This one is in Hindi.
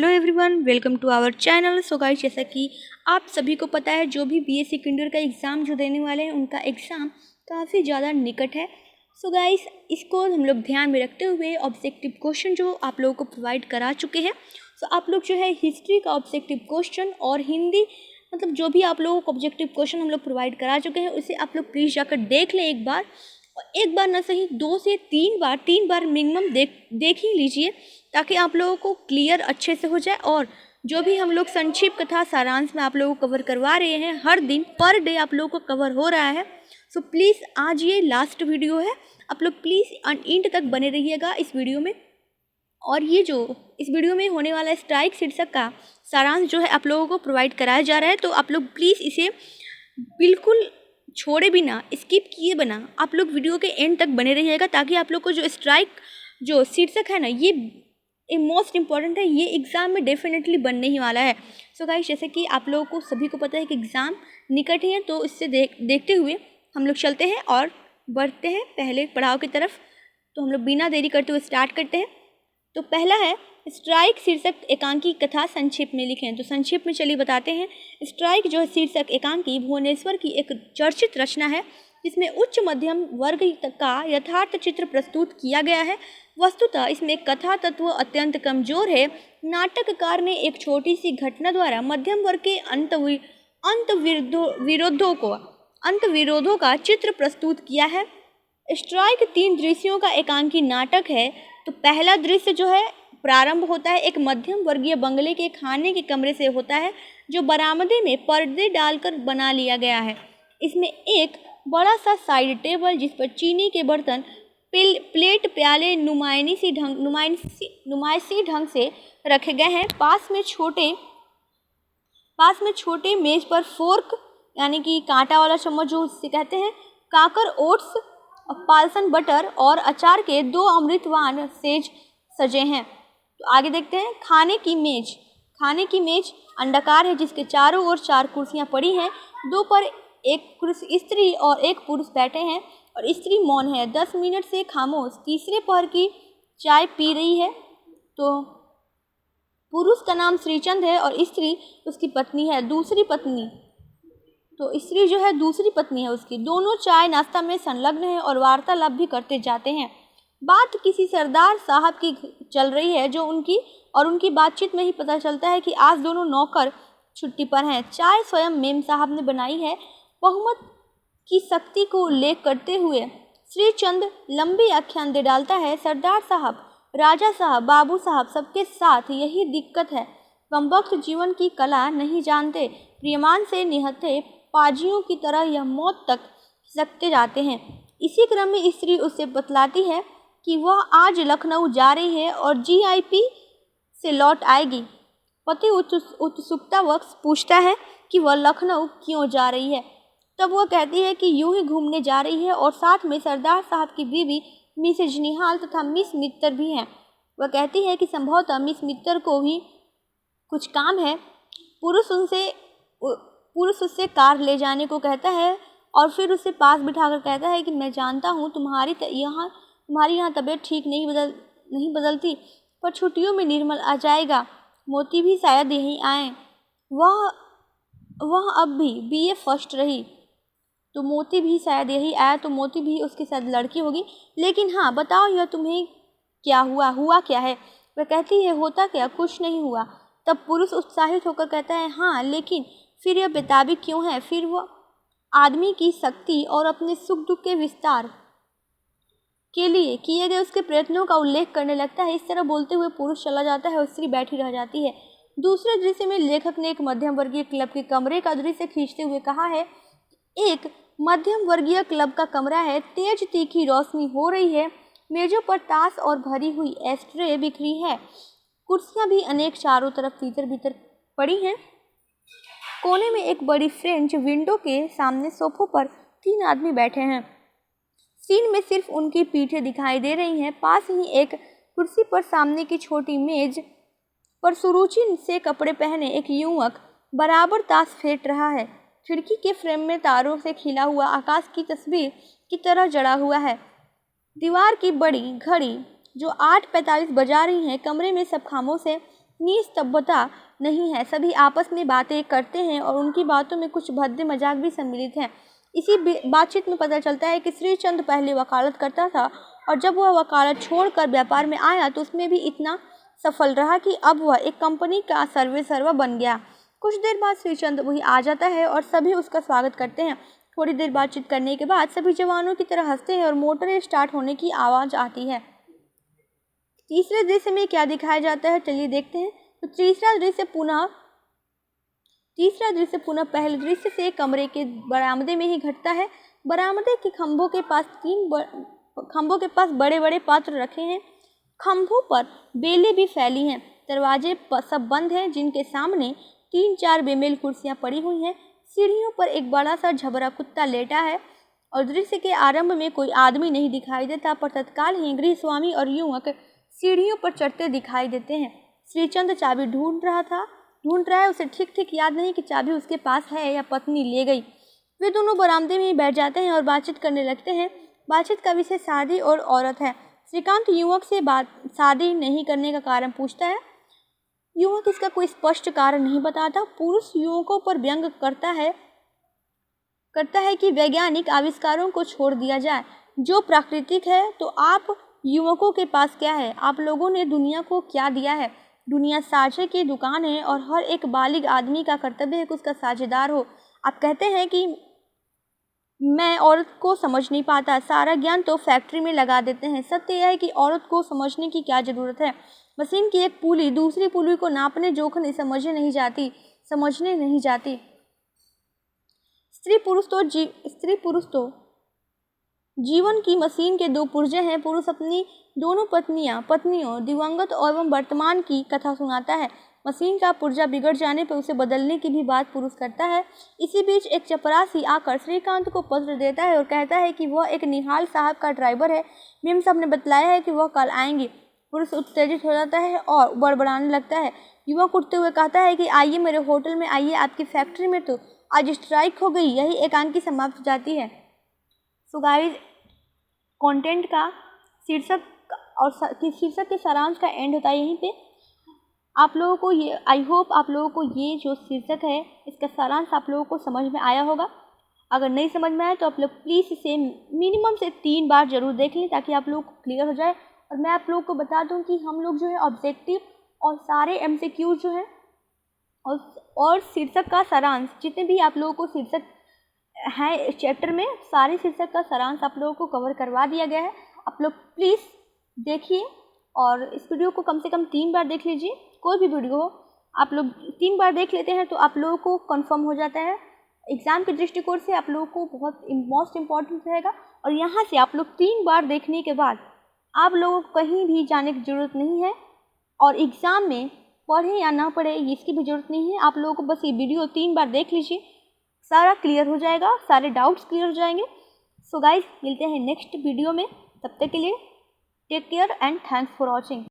Hello everyone, welcome to our channel. So guys, जैसा कि आप सभी को पता है, जो भी बीएससी किंडर का एग्ज़ाम जो देने वाले हैं उनका एग्ज़ाम काफ़ी ज़्यादा निकट है। सो गाइस, इसको हम लोग ध्यान में रखते हुए ऑब्जेक्टिव क्वेश्चन जो आप लोगों को प्रोवाइड करा चुके हैं। सो आप लोग जो है हिस्ट्री का ऑब्जेक्टिव क्वेश्चन और हिंदी मतलब जो भी आप लोगों को ऑब्जेक्टिव क्वेश्चन हम लोग प्रोवाइड करा चुके हैं उसे आप लोग प्लीज़ जाकर देख लें एक बार, और एक बार ना सही 2 से 3 बार मिनिमम देख ही लीजिए, ताकि आप लोगों को क्लियर अच्छे से हो जाए। और जो भी हम लोग संक्षिप्त कथा सारांश में आप लोगों को कवर करवा रहे हैं, हर दिन पर डे आप लोगों को कवर हो रहा है। सो प्लीज़ आज ये लास्ट वीडियो है, आप लोग प्लीज़ एंड तक बने रहिएगा इस वीडियो में। और ये जो इस वीडियो में होने वाला स्ट्राइक शीर्षक का सारांश जो है आप लोगों को प्रोवाइड कराया जा रहा है, तो आप लोग प्लीज़ इसे बिल्कुल छोड़े बिना, स्किप किए बिना आप लोग वीडियो के एंड तक बने रहिएगा, ताकि आप लोग को जो स्ट्राइक जो शीर्षक है ना, ये मोस्ट इम्पॉर्टेंट है, ये एग्ज़ाम में डेफिनेटली बनने ही वाला है। सो गाइस, जैसे कि आप लोगों को सभी को पता है कि एग्ज़ाम निकट ही है, तो इससे देखते हुए हम लोग चलते हैं और बढ़ते हैं पहले पड़ाव की तरफ। तो हम लोग बिना देरी करते हुए स्टार्ट करते हैं। तो पहला है स्ट्राइक शीर्षक एकांकी कथा संक्षिप्त में लिखें। तो संक्षिप्त में चलिए बताते हैं। स्ट्राइक जो है शीर्षक एकांकी भुवनेश्वर की एक चर्चित रचना है, जिसमें उच्च मध्यम वर्ग का यथार्थ चित्र प्रस्तुत किया गया है। वस्तुतः इसमें कथा तत्व अत्यंत कमजोर है। नाटककार ने एक छोटी सी घटना द्वारा मध्यम वर्ग के अंतविरोधों का चित्र प्रस्तुत किया है। स्ट्राइक 3 दृश्यों का एकांकी नाटक है। तो पहला दृश्य जो है प्रारंभ होता है एक मध्यम वर्गीय बंगले के खाने के कमरे से होता है, जो बरामदे में पर्दे डालकर बना लिया गया है। इसमें एक बड़ा सा साइड टेबल, जिस पर चीनी के बर्तन, प्लेट, प्याले नुमाइशी ढंग से रखे गए हैं। पास में छोटे मेज पर फोर्क यानी कि कांटा वाला चम्मच जो उससे कहते हैं, काकर ओट्स, पालसन बटर और अचार के 2 अमृतवान सेज सजे हैं। तो आगे देखते हैं। खाने की मेज अंडाकार है, जिसके चारों ओर 4 कुर्सियां पड़ी हैं। 2 पर एक स्त्री और एक पुरुष बैठे हैं, और स्त्री मौन है, 10 मिनट से खामोश तीसरे पहर की चाय पी रही है। तो पुरुष का नाम श्रीचंद है और स्त्री उसकी पत्नी है, दूसरी पत्नी। तो स्त्री जो है दूसरी पत्नी है उसकी। दोनों चाय नाश्ता में संलग्न है और वार्तालाप भी करते जाते हैं। बात किसी सरदार साहब की चल रही है, जो उनकी बातचीत में ही पता चलता है कि आज दोनों नौकर छुट्टी पर हैं। चाय स्वयं मेम साहब ने बनाई है। बहुमत की शक्ति को उल्लेख करते हुए श्रीचंद लंबी आख्यान दे डालता है। सरदार साहब, राजा साहब, बाबू साहब, सबके साथ यही दिक्कत है। कमबख्त जीवन की कला नहीं जानते, प्रियमान से निहत्थे पाजियों की तरह यह मौत तक खिसकते जाते हैं। इसी क्रम में स्त्री उससे बतलाती है कि वह आज लखनऊ जा रही है और जीआईपी से लौट आएगी। पति उत्सुकतावश पूछता है कि वह लखनऊ क्यों जा रही है। तब वह कहती है कि यूं ही घूमने जा रही है, और साथ में सरदार साहब की बीवी मिसेज निहाल तथा मिस मित्तर भी हैं। वह कहती है कि संभवतः मिस मित्तर को भी कुछ काम है। पुरुष उससे कार ले जाने को कहता है, और फिर उसे पास बिठाकर कहता है कि मैं जानता हूँ तुम्हारी यहाँ तबीयत ठीक नहीं बदलती, पर छुट्टियों में निर्मल आ जाएगा, मोती भी शायद यहीं आए। वह अब भी बीए फर्स्ट रही, तो मोती भी शायद यही आया, तो मोती भी उसके साथ लड़की होगी। लेकिन हाँ, बताओ यह तुम्हें क्या हुआ क्या है? वह कहती है, होता क्या, कुछ नहीं हुआ। तब पुरुष उत्साहित होकर कहता है, हाँ, लेकिन फिर यह बेताबी क्यों है? फिर वह आदमी की शक्ति और अपने सुख दुख के विस्तार के लिए किए गए उसके प्रयत्नों का उल्लेख करने लगता है। इस तरह बोलते हुए पुरुष चला जाता है और स्त्री बैठी रह जाती है। दूसरे दृश्य में लेखक ने एक मध्यम वर्गीय क्लब के कमरे का दृश्य खींचते हुए कहा है, एक मध्यम वर्गीय क्लब का कमरा है, तेज तीखी रोशनी हो रही है, मेजों पर ताश और भरी हुई एस्ट्रे बिखरी है, कुर्सियां भी अनेक चारों तरफ भीतर भीतर पड़ी हैं। कोने में एक बड़ी फ्रेंच विंडो के सामने सोफों पर 3 आदमी बैठे हैं। सीन में सिर्फ उनकी पीठें दिखाई दे रही हैं। पास ही एक कुर्सी पर सामने की छोटी मेज पर सुरुचि से कपड़े पहने एक युवक बराबर ताश फेंट रहा है। खिड़की के फ्रेम में तारों से खिला हुआ आकाश की तस्वीर की तरह जड़ा हुआ है। दीवार की बड़ी घड़ी जो 8:45 बजा रही है। कमरे में सब खामोश है। निस्तब्धता नहीं है। सभी आपस में बातें करते हैं और उनकी बातों में कुछ भद्दे मजाक भी सम्मिलित हैं। इसी बातचीत में पता चलता है कि श्रीचंद पहले वकालत करता था और जब वह वकालत छोड़कर व्यापार में आया तो उसमें भी इतना सफल रहा कि अब वह एक कंपनी का सर्वेसर्वा बन गया। कुछ देर बाद श्रीचंद वही आ जाता है और सभी उसका स्वागत करते हैं। थोड़ी देर बातचीत करने के बाद सभी जवानों की तरह हंसते हैं और मोटर स्टार्ट होने की आवाज़ आती है। तीसरे दृश्य में क्या दिखाया जाता है, चलिए देखते हैं। तो तीसरा दृश्य पुनः पहले दृश्य से कमरे के बरामदे में ही घटता है। बरामदे के खंभों के पास बड़े बड़े पात्र रखे हैं। खंभों पर बेलें भी फैली हैं। दरवाजे सब बंद हैं, जिनके सामने 3-4 बेमेल कुर्सियां पड़ी हुई हैं। सीढ़ियों पर एक बड़ा सा झबरा कुत्ता लेटा है और दृश्य के आरंभ में कोई आदमी नहीं दिखाई देता, पर तत्काल ही गृहस्वामी और युवक सीढ़ियों पर चढ़ते दिखाई देते हैं। श्रीचंद चाबी ढूंढ रहा है। उसे ठीक याद नहीं कि चाबी उसके पास है या पत्नी ले गई। वे दोनों बरामदे में ही बैठ जाते हैं और बातचीत करने लगते हैं। बातचीत का विषय शादी और औरत है। श्रीकांत युवक से शादी नहीं करने का कारण पूछता है। युवक इसका कोई स्पष्ट कारण नहीं बताता। पुरुष युवकों पर व्यंग करता है कि वैज्ञानिक आविष्कारों को छोड़ दिया जाए, जो प्राकृतिक है। तो आप युवकों के पास क्या है? आप लोगों ने दुनिया को क्या दिया है? दुनिया साझे की दुकान है और हर एक बालिग आदमी का कर्तव्य है कि उसका साझेदार हो। आप कहते हैं कि मैं औरत को समझ नहीं पाता, सारा ज्ञान तो फैक्ट्री में लगा देते हैं। सत्य यह है कि औरत को समझने की क्या ज़रूरत है? मशीन की एक पुली दूसरी पुली को नापने जोखने समझने नहीं जाती। स्त्री पुरुष तो जीवन की मशीन के दो पुर्जे हैं। पुरुष अपनी दोनों पत्नियों दिवंगत एवं वर्तमान की कथा सुनाता है। मशीन का पुर्जा बिगड़ जाने पर उसे बदलने की भी बात पुरुष करता है। इसी बीच एक चपरासी आकर श्रीकांत को पत्र देता है और कहता है कि वह एक निहाल साहब का ड्राइवर है। मेम साहब ने बतलाया है कि वह कल आएंगे। पुरुष उत्तेजित हो जाता है और बड़बड़ाने लगता है। युवक उठते हुए कहता है कि आइए मेरे होटल में आइए, आपकी फैक्ट्री में तो आज स्ट्राइक हो गई। यही एकांकी समाप्त हो जाती है। सो गाइस, कंटेंट का शीर्षक के सारांश का एंड होता है यहीं पे। आप लोगों को ये, आई होप आप लोगों को ये जो शीर्षक है इसका सारांश आप लोगों को समझ में आया होगा। अगर नहीं समझ में आया तो आप लोग प्लीज़ इसे मिनिमम से 3 बार जरूर देख लें ताकि आप लोगों को क्लियर हो जाए। और मैं आप लोगों को बता दूं कि हम लोग जो है ऑब्जेक्टिव और सारे MCQ जो हैं और शीर्षक का सारांश, जितने भी आप लोगों को शीर्षक हैं इस चैप्टर में, सारे शीर्षक का सारांश आप लोगों को कवर करवा दिया गया है। आप लोग प्लीज़ देखिए और इस वीडियो को कम से कम 3 बार देख लीजिए। कोई भी वीडियो हो आप लोग 3 बार देख लेते हैं तो आप लोगों को कंफर्म हो जाता है। एग्ज़ाम के दृष्टिकोण से आप लोगों को बहुत मोस्ट इम्पॉर्टेंट रहेगा। और यहाँ से आप लोग 3 बार देखने के बाद आप लोगों को कहीं भी जाने की ज़रूरत नहीं है और एग्ज़ाम में पढ़े या ना पढ़े इसकी भी ज़रूरत नहीं है। आप लोगों को बस ये वीडियो 3 बार देख लीजिए, सारा क्लियर हो जाएगा, सारे डाउट्स क्लियर हो जाएंगे। सो गाइज, मिलते हैं नेक्स्ट वीडियो में। तब तक के लिए take care and thanks for watching.